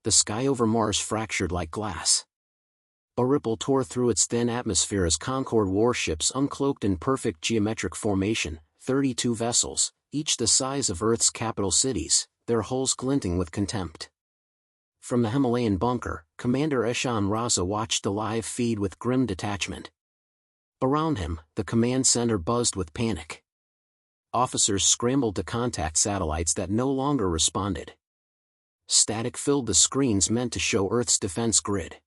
The sky over Mars fractured like glass. A ripple tore through its thin atmosphere as Concorde warships uncloaked in perfect geometric formation, 32 vessels, each the size of Earth's capital cities, their hulls glinting with contempt. From the Himalayan bunker, Commander Eshan Raza watched the live feed with grim detachment. Around him, the command center buzzed with panic. Officers scrambled to contact satellites that no longer responded. Static filled the screens meant to show Earth's defense grid.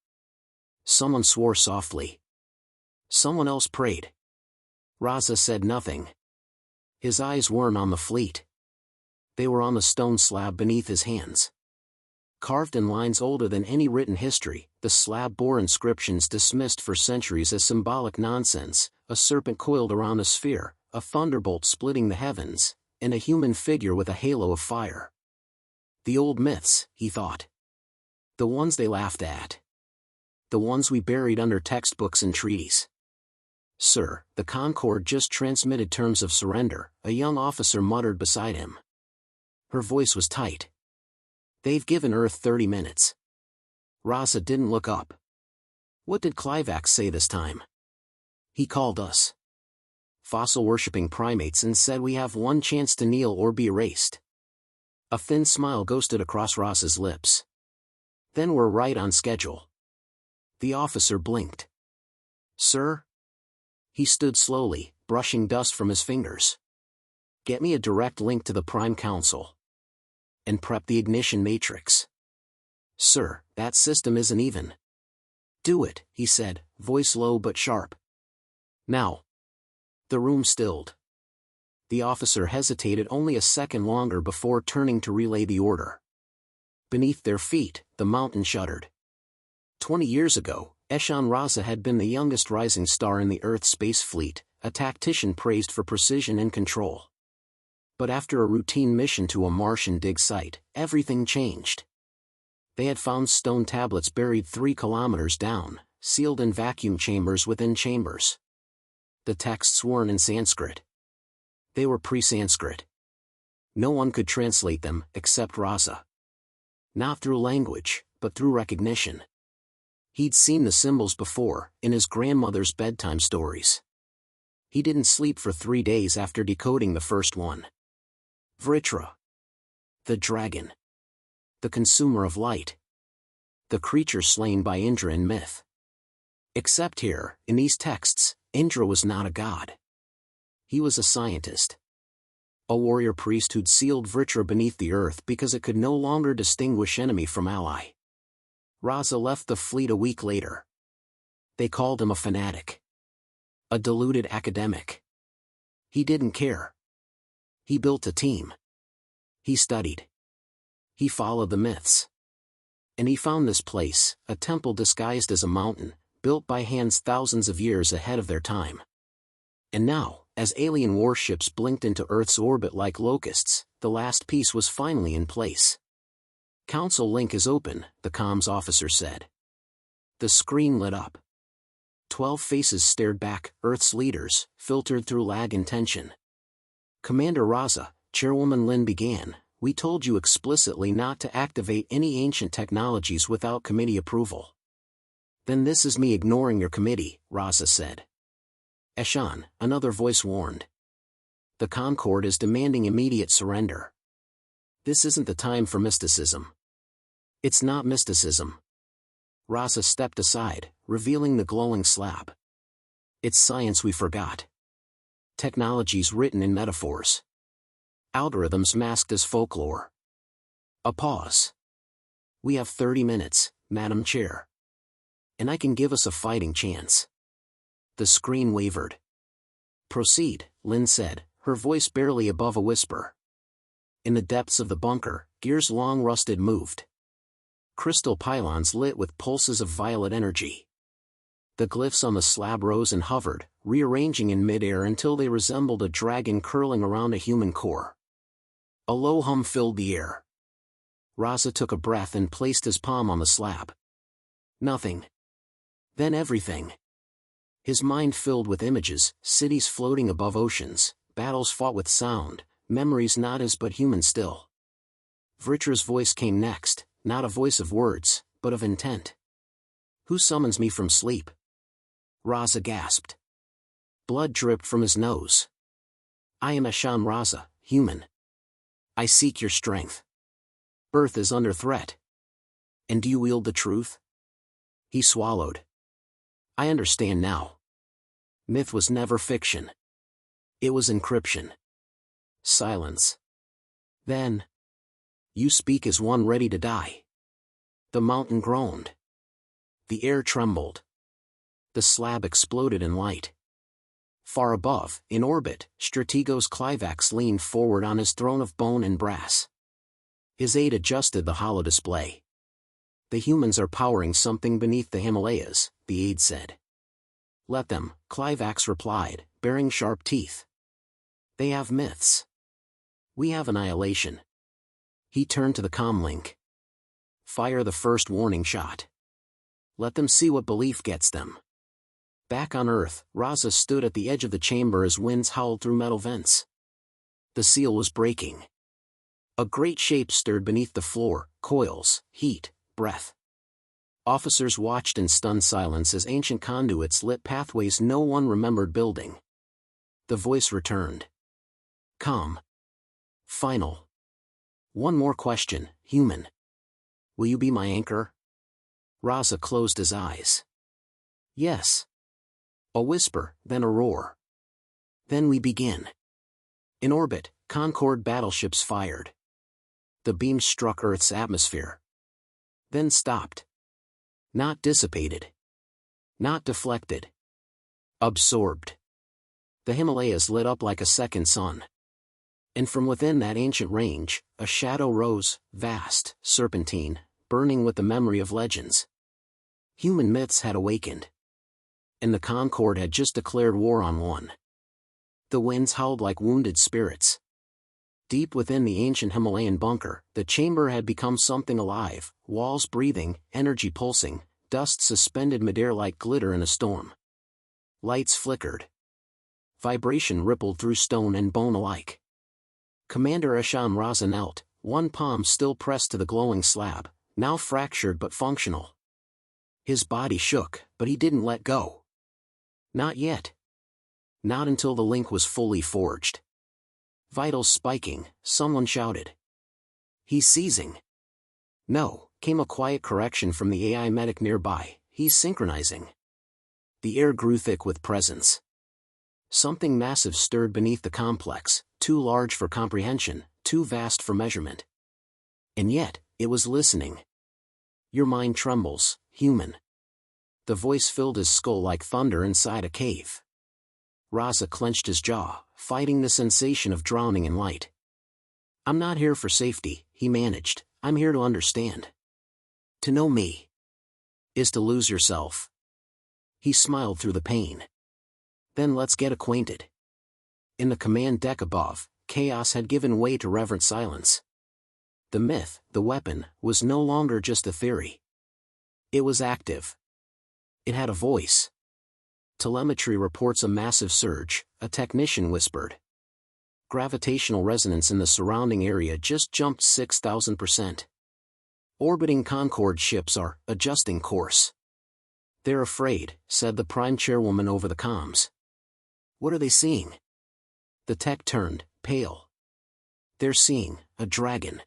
Someone swore softly. Someone else prayed. Raza said nothing. His eyes weren't on the fleet. They were on the stone slab beneath his hands. Carved in lines older than any written history, the slab bore inscriptions dismissed for centuries as symbolic nonsense: a serpent coiled around a sphere, a thunderbolt splitting the heavens, and a human figure with a halo of fire. The old myths, he thought. The ones they laughed at. The ones we buried under textbooks and treaties. "Sir, the Concorde just transmitted terms of surrender," a young officer muttered beside him. Her voice was tight. "They've given Earth 30 minutes. Raza didn't look up. "What did Clivax say this time?" "He called us fossil-worshipping primates and said we have one chance to kneel or be erased." A thin smile ghosted across Raza's lips. "Then we're right on schedule." The officer blinked. "Sir?" He stood slowly, brushing dust from his fingers. "Get me a direct link to the Prime Council. And prep the ignition matrix." "Sir, that system isn't even." "Do it," he said, voice low but sharp. "Now." The room stilled. The officer hesitated only a second longer before turning to relay the order. Beneath their feet, the mountain shuddered. 20 years ago, Eshan Raza had been the youngest rising star in the Earth space fleet, a tactician praised for precision and control. But after a routine mission to a Martian dig site, everything changed. They had found stone tablets buried 3 kilometers down, sealed in vacuum chambers within chambers. The texts weren't in Sanskrit. They were pre-Sanskrit. No one could translate them, except Raza. Not through language, but through recognition. He'd seen the symbols before, in his grandmother's bedtime stories. He didn't sleep for 3 days after decoding the first one. Vritra. The dragon. The consumer of light. The creature slain by Indra in myth. Except here, in these texts, Indra was not a god. He was a scientist. A warrior priest who'd sealed Vritra beneath the earth because it could no longer distinguish enemy from ally. Raza left the fleet a week later. They called him a fanatic. A deluded academic. He didn't care. He built a team. He studied. He followed the myths. And he found this place, a temple disguised as a mountain, built by hands thousands of years ahead of their time. And now, as alien warships blinked into Earth's orbit like locusts, the last piece was finally in place. "Council link is open," the comms officer said. The screen lit up. 12 faces stared back, Earth's leaders, filtered through lag and tension. "Commander Raza," Chairwoman Lin began, "we told you explicitly not to activate any ancient technologies without committee approval." "Then this is me ignoring your committee," Raza said. "Eshan," another voice warned. "The Concorde is demanding immediate surrender. This isn't the time for mysticism." "It's not mysticism." Raza stepped aside, revealing the glowing slab. "It's science we forgot. Technologies written in metaphors. Algorithms masked as folklore." A pause. "We have 30 minutes, Madam Chair. And I can give us a fighting chance." The screen wavered. "Proceed," Lin said, her voice barely above a whisper. In the depths of the bunker, gears long rusted moved. Crystal pylons lit with pulses of violet energy. The glyphs on the slab rose and hovered, rearranging in midair until they resembled a dragon curling around a human core. A low hum filled the air. Raza took a breath and placed his palm on the slab. Nothing. Then everything. His mind filled with images, cities floating above oceans, battles fought with sound, memories not as but human still. Vritra's voice came next, not a voice of words, but of intent. Who summons me from sleep? Raza gasped. Blood dripped from his nose. I am Eshan Raza, human. I seek your strength. Earth is under threat. And do you wield the truth? He swallowed. I understand now. Myth was never fiction. It was encryption. Silence. Then. You speak as one ready to die. The mountain groaned. The air trembled. The slab exploded in light. Far above, in orbit, Strategos Clivax leaned forward on his throne of bone and brass. His aide adjusted the holodisplay. The humans are powering something beneath the Himalayas, the aide said. Let them, Clivax replied, baring sharp teeth. They have myths. We have annihilation. He turned to the comlink. Fire the first warning shot. Let them see what belief gets them. Back on Earth, Raza stood at the edge of the chamber as winds howled through metal vents. The seal was breaking. A great shape stirred beneath the floor, coils, heat, breath. Officers watched in stunned silence as ancient conduits lit pathways no one remembered building. The voice returned. Calm. Final. One more question, human. Will you be my anchor? Raza closed his eyes. Yes. A whisper, then a roar. Then we begin. In orbit, Concorde battleships fired. The beams struck Earth's atmosphere. Then stopped. Not dissipated. Not deflected. Absorbed. The Himalayas lit up like a second sun. And from within that ancient range, a shadow rose, vast, serpentine, burning with the memory of legends. Human myths had awakened. And the Concorde had just declared war on one. The winds howled like wounded spirits. Deep within the ancient Himalayan bunker, the chamber had become something alive, walls breathing, energy pulsing, dust suspended midair like glitter in a storm. Lights flickered. Vibration rippled through stone and bone alike. Commander Eshan Raza knelt, one palm still pressed to the glowing slab, now fractured but functional. His body shook, but he didn't let go. Not yet. Not until the link was fully forged. Vitals spiking, someone shouted. He's seizing. No, came a quiet correction from the AI medic nearby, he's synchronizing. The air grew thick with presence. Something massive stirred beneath the complex, too large for comprehension, too vast for measurement. And yet, it was listening. Your mind trembles, human. The voice filled his skull like thunder inside a cave. Raza clenched his jaw, fighting the sensation of drowning in light. I'm not here for safety, he managed, I'm here to understand. To know me is to lose yourself. He smiled through the pain. Then let's get acquainted. In the command deck above, chaos had given way to reverent silence. The myth, the weapon, was no longer just a theory. It was active. It had a voice. Telemetry reports a massive surge, a technician whispered. Gravitational resonance in the surrounding area just jumped 6,000%. Orbiting Concorde ships are adjusting course. They're afraid, said the prime chairwoman over the comms. What are they seeing? The tech turned, pale. They're seeing a dragon.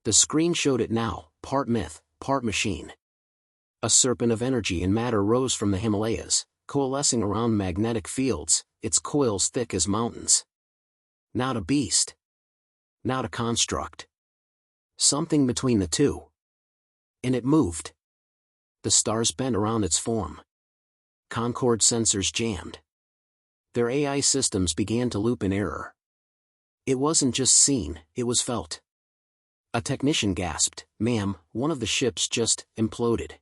The screen showed it now, part myth, part machine. A serpent of energy and matter rose from the Himalayas, coalescing around magnetic fields, its coils thick as mountains. Not a beast. Not a construct. Something between the two. And it moved. The stars bent around its form. Concorde sensors jammed. Their AI systems began to loop in error. It wasn't just seen, it was felt. A technician gasped, "Ma'am, one of the ships just imploded."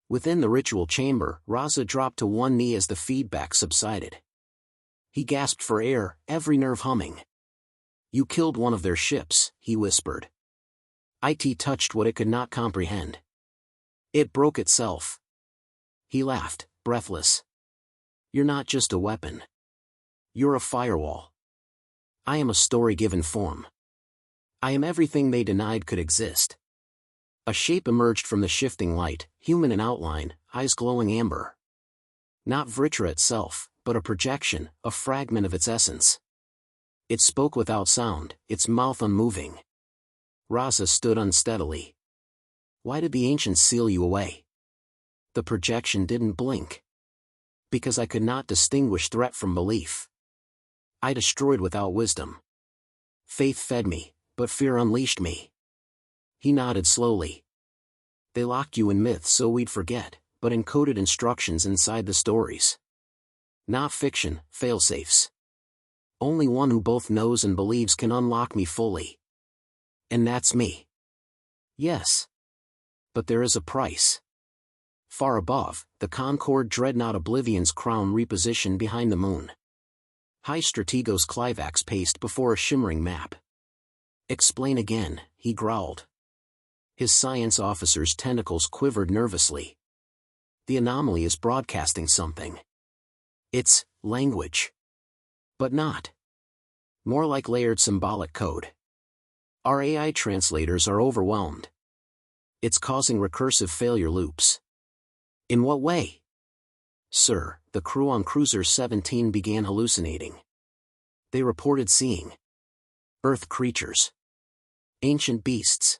Within the ritual chamber, Raza dropped to one knee as the feedback subsided. He gasped for air, every nerve humming. "You killed one of their ships," he whispered. IT touched what it could not comprehend. It broke itself. He laughed, breathless. "You're not just a weapon. You're a firewall. I am a story given form. I am everything they denied could exist. A shape emerged from the shifting light, human in outline, eyes glowing amber. Not Vritra itself, but a projection, a fragment of its essence. It spoke without sound, its mouth unmoving. Raza stood unsteadily. Why did the ancients seal you away? The projection didn't blink. Because I could not distinguish threat from belief. I destroyed without wisdom. Faith fed me, but fear unleashed me. He nodded slowly. They locked you in myths so we'd forget, but encoded instructions inside the stories. Not fiction, failsafes. Only one who both knows and believes can unlock me fully. And that's me. Yes. But there is a price. Far above, the Concord dreadnought Oblivion's crown repositioned behind the moon. High Strategos Clivax paced before a shimmering map. Explain again, he growled. His science officer's tentacles quivered nervously. The anomaly is broadcasting something. It's language. But not. More like layered symbolic code. Our AI translators are overwhelmed. It's causing recursive failure loops. In what way? Sir, the crew on Cruiser 17 began hallucinating. They reported seeing Earth creatures. Ancient beasts.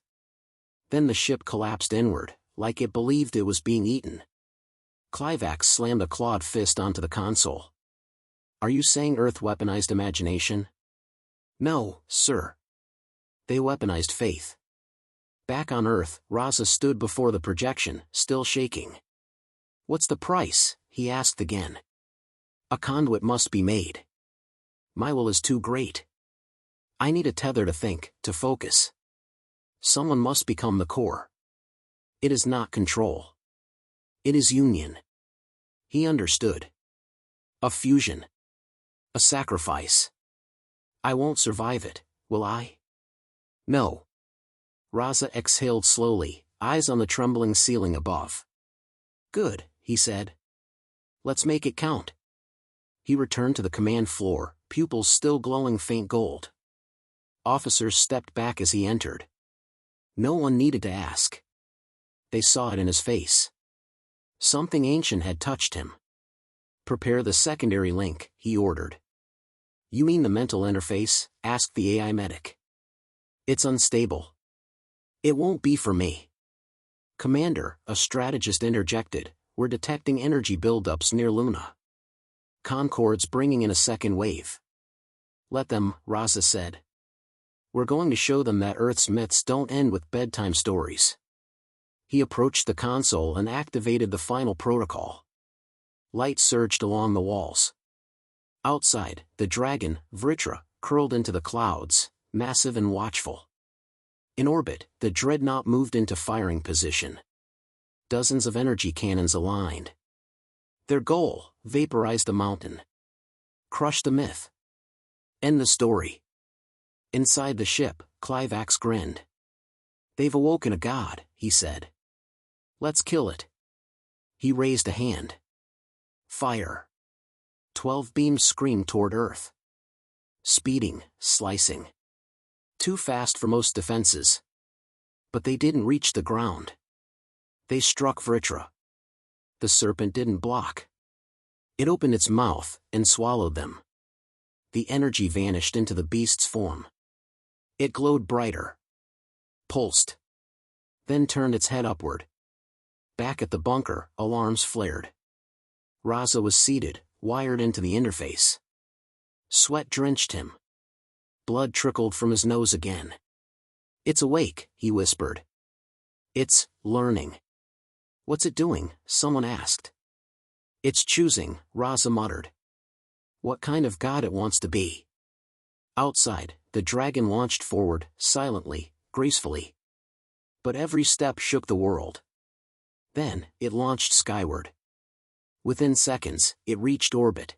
Then the ship collapsed inward, like it believed it was being eaten. Clivax slammed a clawed fist onto the console. Are you saying Earth weaponized imagination? No, sir. They weaponized faith. Back on Earth, Raza stood before the projection, still shaking. What's the price? He asked again. A conduit must be made. My will is too great. I need a tether to think, to focus. Someone must become the core. It is not control. It is union. He understood. A fusion. A sacrifice. I won't survive it, will I? No. Raza exhaled slowly, eyes on the trembling ceiling above. Good, he said. Let's make it count. He returned to the command floor, pupils still glowing faint gold. Officers stepped back as he entered. No one needed to ask. They saw it in his face. Something ancient had touched him. Prepare the secondary link, he ordered. You mean the mental interface? Asked the AI medic. It's unstable. It won't be for me. Commander, a strategist interjected, we're detecting energy buildups near Luna. Concord's bringing in a second wave. Let them, Raza said. We're going to show them that Earth's myths don't end with bedtime stories. He approached the console and activated the final protocol. Light surged along the walls. Outside, the dragon, Vritra, curled into the clouds, massive and watchful. In orbit, the dreadnought moved into firing position. Dozens of energy cannons aligned. Their goal, vaporize the mountain. Crush the myth. End the story. Inside the ship, Clivax grinned. They've awoken a god, he said. Let's kill it. He raised a hand. Fire. 12 beams screamed toward Earth. Speeding, slicing. Too fast for most defenses. But they didn't reach the ground. They struck Vritra. The serpent didn't block. It opened its mouth, and swallowed them. The energy vanished into the beast's form. It glowed brighter. Pulsed. Then turned its head upward. Back at the bunker, alarms flared. Raza was seated, wired into the interface. Sweat drenched him. Blood trickled from his nose again. It's awake, he whispered. It's learning. What's it doing? Someone asked. It's choosing, Raza muttered. What kind of god it wants to be. Outside, the dragon launched forward, silently, gracefully. But every step shook the world. Then, it launched skyward. Within seconds, it reached orbit.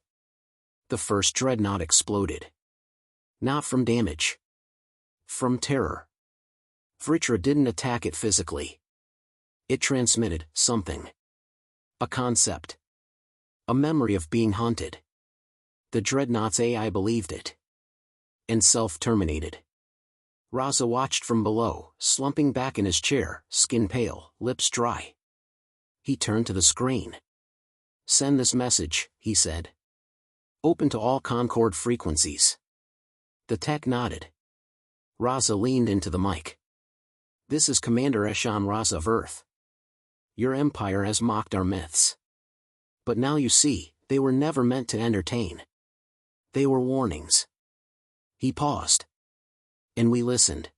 The first dreadnought exploded. Not from damage. From terror. Vritra didn't attack it physically. It transmitted something. A concept. A memory of being haunted. The dreadnought's AI believed it. And self-terminated. Raza watched from below, slumping back in his chair, skin pale, lips dry. He turned to the screen. "Send this message," he said. "Open to all Concord frequencies." The tech nodded. Raza leaned into the mic. "This is Commander Eshan Raza of Earth. Your empire has mocked our myths. But now you see, they were never meant to entertain. They were warnings." He paused. And we listened.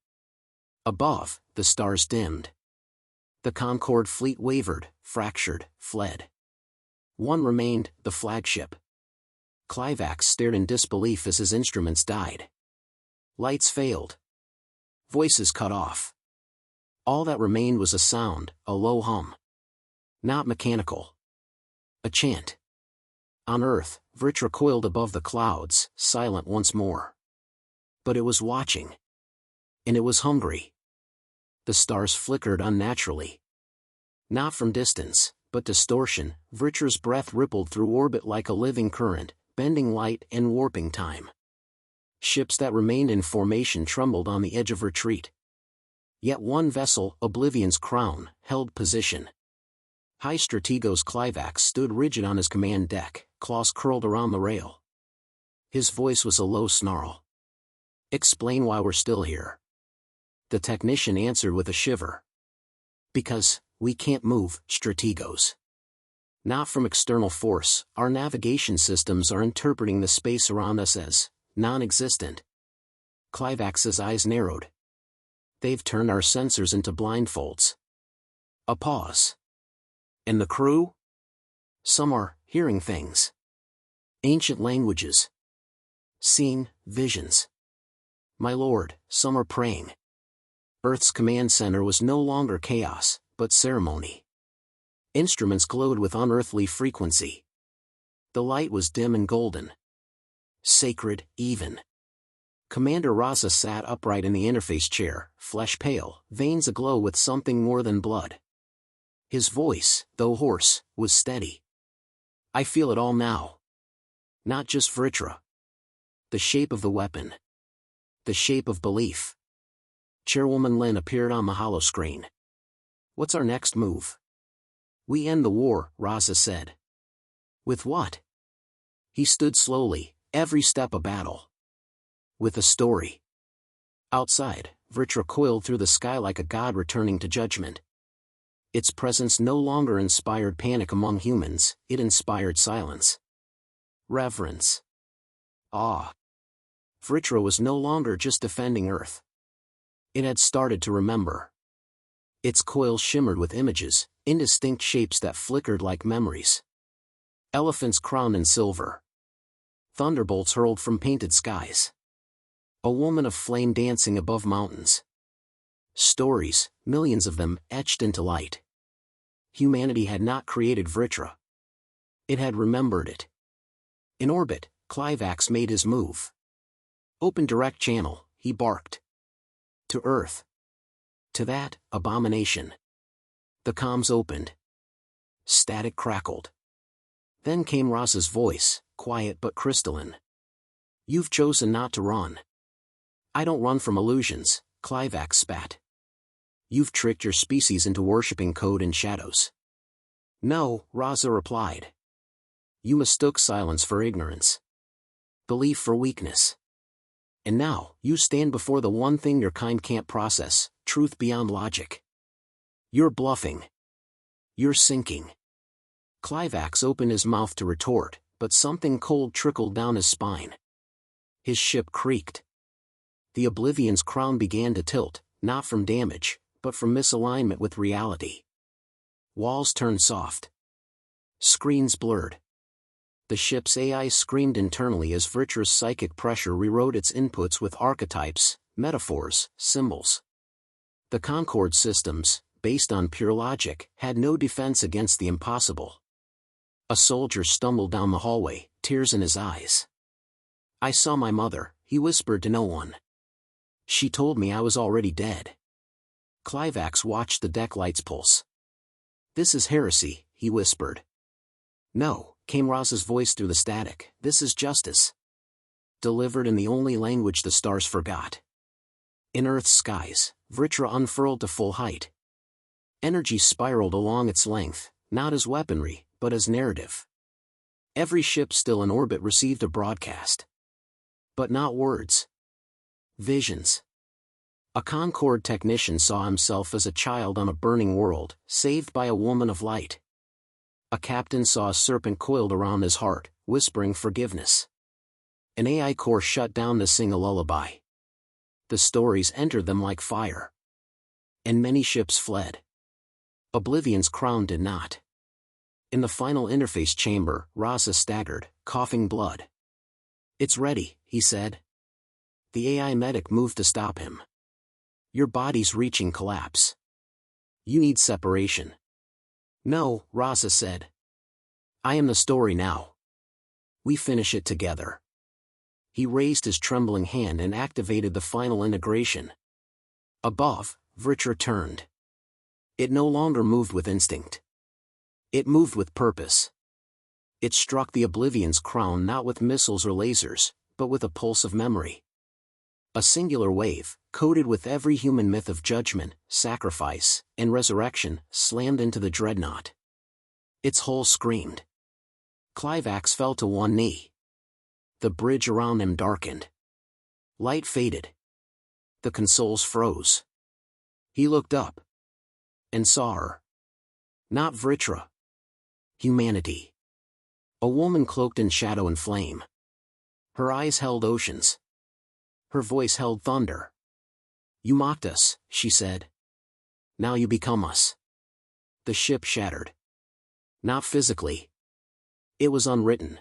Above, the stars dimmed. The Concord fleet wavered, fractured, fled. One remained, the flagship. Clivax stared in disbelief as his instruments died. Lights failed. Voices cut off. All that remained was a sound, a low hum. Not mechanical. A chant. On Earth, Vritra coiled above the clouds, silent once more. But it was watching. And it was hungry. The stars flickered unnaturally. Not from distance, but distortion. Vritra's breath rippled through orbit like a living current, bending light and warping time. Ships that remained in formation trembled on the edge of retreat. Yet one vessel, Oblivion's Crown, held position. High Strategos Clivax stood rigid on his command deck, claws curled around the rail. His voice was a low snarl. "Explain why we're still here." The technician answered with a shiver. "Because, we can't move, Strategos. Not from external force, our navigation systems are interpreting the space around us as non-existent." Clivax's eyes narrowed. "They've turned our sensors into blindfolds." A pause. "And the crew? Some are hearing things. Ancient languages. Seeing visions. My lord, some are praying." Earth's command center was no longer chaos, but ceremony. Instruments glowed with unearthly frequency. The light was dim and golden. Sacred, even. Commander Raza sat upright in the interface chair, flesh pale, veins aglow with something more than blood. His voice, though hoarse, was steady. "I feel it all now. Not just Vritra. The shape of the weapon. The shape of belief." Chairwoman Lin appeared on the holoscreen. "What's our next move?" "We end the war," Raza said. "With what?" He stood slowly, every step a battle. "With a story." Outside, Vritra coiled through the sky like a god returning to judgment. Its presence no longer inspired panic among humans, it inspired silence. Reverence. Awe. Vritra was no longer just defending Earth. It had started to remember. Its coils shimmered with images, indistinct shapes that flickered like memories. Elephants crowned in silver. Thunderbolts hurled from painted skies. A woman of flame dancing above mountains. Stories, millions of them, etched into light. Humanity had not created Vritra. It had remembered it. In orbit, Clivax made his move. "Open direct channel," he barked. "To Earth." To that abomination. The comms opened. Static crackled. Then came Raza's voice, quiet but crystalline. "You've chosen not to run." "I don't run from illusions," Clivax spat. "You've tricked your species into worshipping code and shadows." "No," Raza replied. "You mistook silence for ignorance. Belief for weakness. And now, you stand before the one thing your kind can't process, truth beyond logic. You're bluffing. You're sinking." Clivax opened his mouth to retort, but something cold trickled down his spine. His ship creaked. The Oblivion's crown began to tilt, not from damage, but from misalignment with reality. Walls turned soft. Screens blurred. The ship's AI screamed internally as Vritra's psychic pressure rewrote its inputs with archetypes, metaphors, symbols. The Concord systems, based on pure logic, had no defense against the impossible. A soldier stumbled down the hallway, tears in his eyes. "I saw my mother," he whispered to no one. "She told me I was already dead." Clivax watched the deck lights pulse. "This is heresy," he whispered. "No," came Raza's voice through the static, "this is justice. Delivered in the only language the stars forgot." In Earth's skies, Vritra unfurled to full height. Energy spiraled along its length, not as weaponry, but as narrative. Every ship still in orbit received a broadcast. But not words. Visions. A Concorde technician saw himself as a child on a burning world, saved by a woman of light. A captain saw a serpent coiled around his heart, whispering forgiveness. An AI core shut down to sing a lullaby. The stories entered them like fire. And many ships fled. Oblivion's crown did not. In the final interface chamber, Raza staggered, coughing blood. "It's ready," he said. The AI medic moved to stop him. "Your body's reaching collapse. You need separation." "No," Raza said. "I am the story now. We finish it together." He raised his trembling hand and activated the final integration. Above, Vritra turned. It no longer moved with instinct. It moved with purpose. It struck the Oblivion's crown not with missiles or lasers, but with a pulse of memory. A singular wave, coated with every human myth of judgment, sacrifice, and resurrection, slammed into the dreadnought. Its hull screamed. Clivax fell to one knee. The bridge around him darkened. Light faded. The consoles froze. He looked up. And saw her. Not Vritra. Humanity. A woman cloaked in shadow and flame. Her eyes held oceans. Her voice held thunder. "You mocked us," she said. "Now you become us." The ship shattered. Not physically. It was unwritten.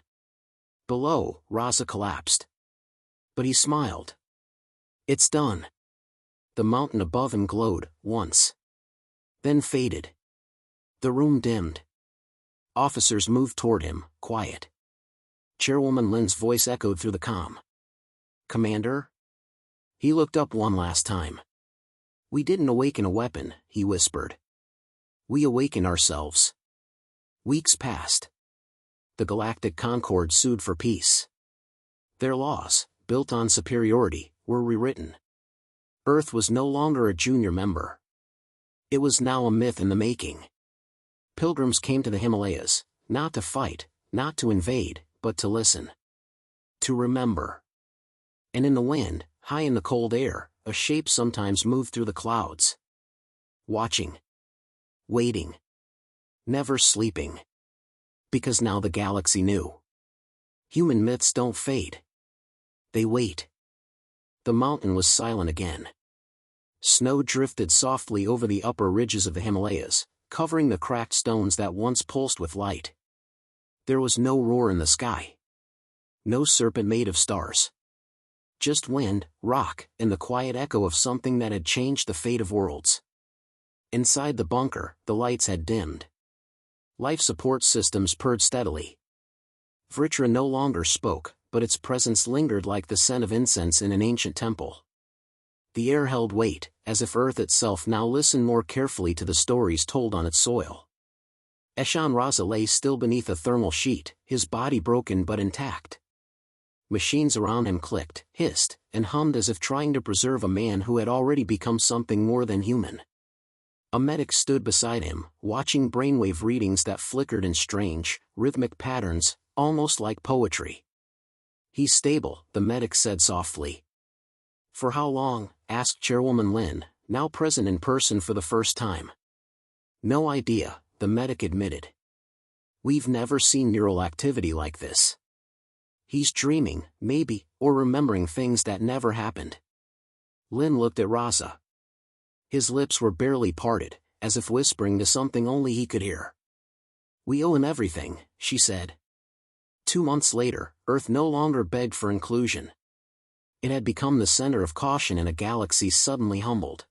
Below, Raza collapsed. But he smiled. "It's done." The mountain above him glowed, once. Then faded. The room dimmed. Officers moved toward him, quiet. Chairwoman Lin's voice echoed through the comm. "Commander?" He looked up one last time. "We didn't awaken a weapon," he whispered. "We awakened ourselves." Weeks passed. The Galactic Concorde sued for peace. Their laws, built on superiority, were rewritten. Earth was no longer a junior member. It was now a myth in the making. Pilgrims came to the Himalayas, not to fight, not to invade, but to listen. To remember. And in the wind, high in the cold air, a shape sometimes moved through the clouds. Watching. Waiting. Never sleeping. Because now the galaxy knew. Human myths don't fade. They wait. The mountain was silent again. Snow drifted softly over the upper ridges of the Himalayas, covering the cracked stones that once pulsed with light. There was no roar in the sky. No serpent made of stars. Just wind, rock, and the quiet echo of something that had changed the fate of worlds. Inside the bunker, the lights had dimmed. Life support systems purred steadily. Vritra no longer spoke, but its presence lingered like the scent of incense in an ancient temple. The air held weight, as if Earth itself now listened more carefully to the stories told on its soil. Eshan Raza lay still beneath a thermal sheet, his body broken but intact. Machines around him clicked, hissed, and hummed as if trying to preserve a man who had already become something more than human. A medic stood beside him, watching brainwave readings that flickered in strange, rhythmic patterns, almost like poetry. "He's stable," the medic said softly. "For how long?" asked Chairwoman Lin, now present in person for the first time. "No idea," the medic admitted. "We've never seen neural activity like this. He's dreaming, maybe, or remembering things that never happened." Lin looked at Raza. His lips were barely parted, as if whispering to something only he could hear. "We owe him everything," she said. 2 months later, Earth no longer begged for inclusion. It had become the center of caution in a galaxy suddenly humbled.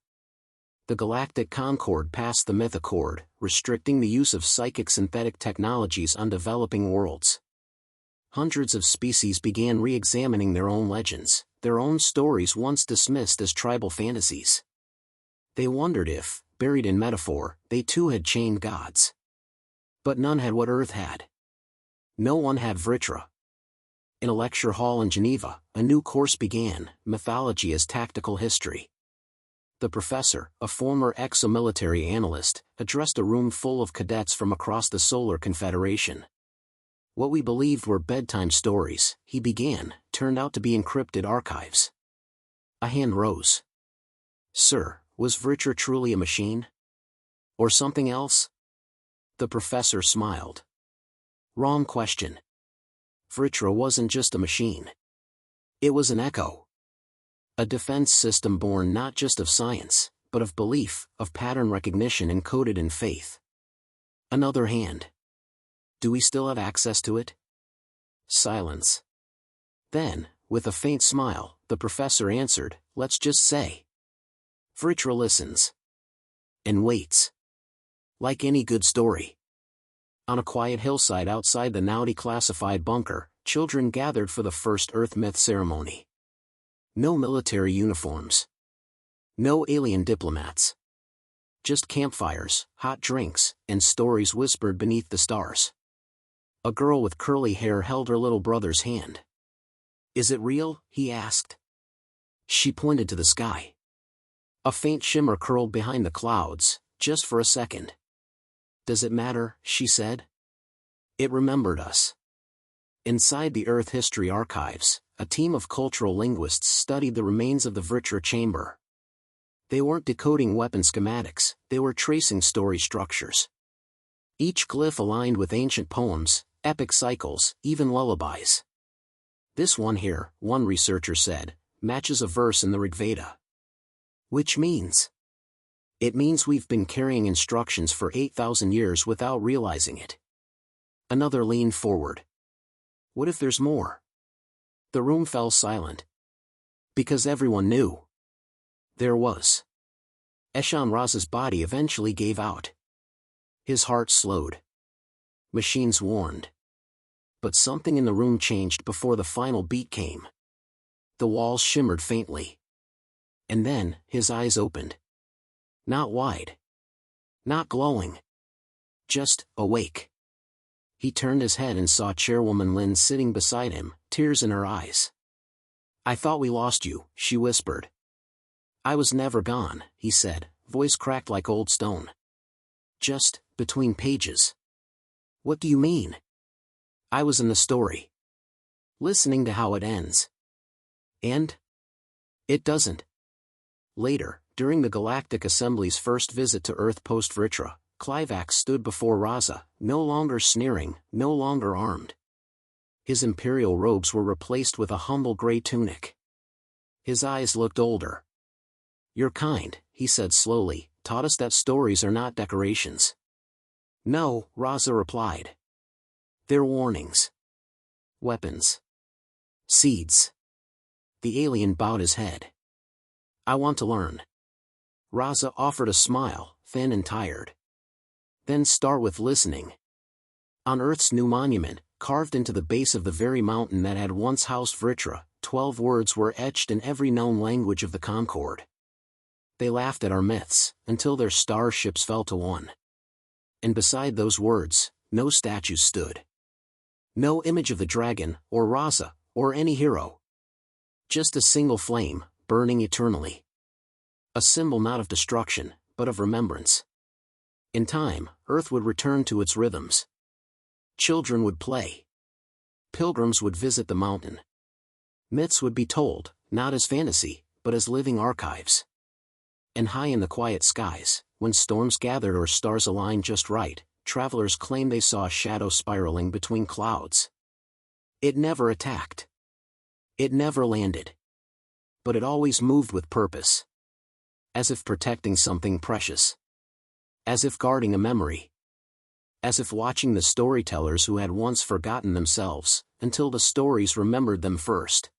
The Galactic Concorde passed the Myth Accord, restricting the use of psychic synthetic technologies on developing worlds. Hundreds of species began re-examining their own legends, their own stories once dismissed as tribal fantasies. They wondered if, buried in metaphor, they too had chained gods. But none had what Earth had. No one had Vritra. In a lecture hall in Geneva, a new course began, Mythology as Tactical History. The professor, a former ex-military analyst, addressed a room full of cadets from across the Solar Confederation. What we believed were bedtime stories, he began, turned out to be encrypted archives. A hand rose. Sir, was Vritra truly a machine? Or something else? The professor smiled. Wrong question. Vritra wasn't just a machine. It was an echo. A defense system born not just of science, but of belief, of pattern recognition encoded in faith. Another hand. Do we still have access to it? Silence. Then, with a faint smile, the professor answered, let's just say. Vritra listens. And waits. Like any good story. On a quiet hillside outside the now declassified bunker, children gathered for the first Earth Myth ceremony. No military uniforms. No alien diplomats. Just campfires, hot drinks, and stories whispered beneath the stars. A girl with curly hair held her little brother's hand. Is it real? He asked. She pointed to the sky. A faint shimmer curled behind the clouds, just for a second. Does it matter? She said. It remembered us. Inside the Earth History Archives, a team of cultural linguists studied the remains of the Vritra chamber. They weren't decoding weapon schematics, they were tracing story structures. Each glyph aligned with ancient poems, epic cycles, even lullabies. This one here, one researcher said, matches a verse in the Rig Veda. Which means? It means we've been carrying instructions for 8,000 years without realizing it. Another leaned forward. What if there's more? The room fell silent. Because everyone knew. There was. Eshan Raza's body eventually gave out. His heart slowed. Machines warned. But something in the room changed before the final beat came. The walls shimmered faintly. And then, his eyes opened. Not wide. Not glowing. Just, awake. He turned his head and saw Chairwoman Lin sitting beside him, tears in her eyes. I thought we lost you, she whispered. I was never gone, he said, voice cracked like old stone. Just, between pages. What do you mean? I was in the story. Listening to how it ends. And? It doesn't. Later, during the Galactic Assembly's first visit to Earth post-Vritra, Clivax stood before Raza, no longer sneering, no longer armed. His imperial robes were replaced with a humble gray tunic. His eyes looked older. Your kind, he said slowly, taught us that stories are not decorations. No, Raza replied. They're warnings. Weapons. Seeds. The alien bowed his head. I want to learn. Raza offered a smile, thin and tired. Then start with listening. On Earth's new monument, carved into the base of the very mountain that had once housed Vritra, 12 words were etched in every known language of the Concord. They laughed at our myths, until their starships fell to one. And beside those words, no statues stood. No image of the dragon, or Raza, or any hero. Just a single flame, burning eternally. A symbol not of destruction, but of remembrance. In time, Earth would return to its rhythms. Children would play. Pilgrims would visit the mountain. Myths would be told, not as fantasy, but as living archives. And high in the quiet skies, when storms gathered or stars aligned just right, travelers claimed they saw a shadow spiraling between clouds. It never attacked. It never landed. But it always moved with purpose. As if protecting something precious. As if guarding a memory. As if watching the storytellers who had once forgotten themselves, until the stories remembered them first.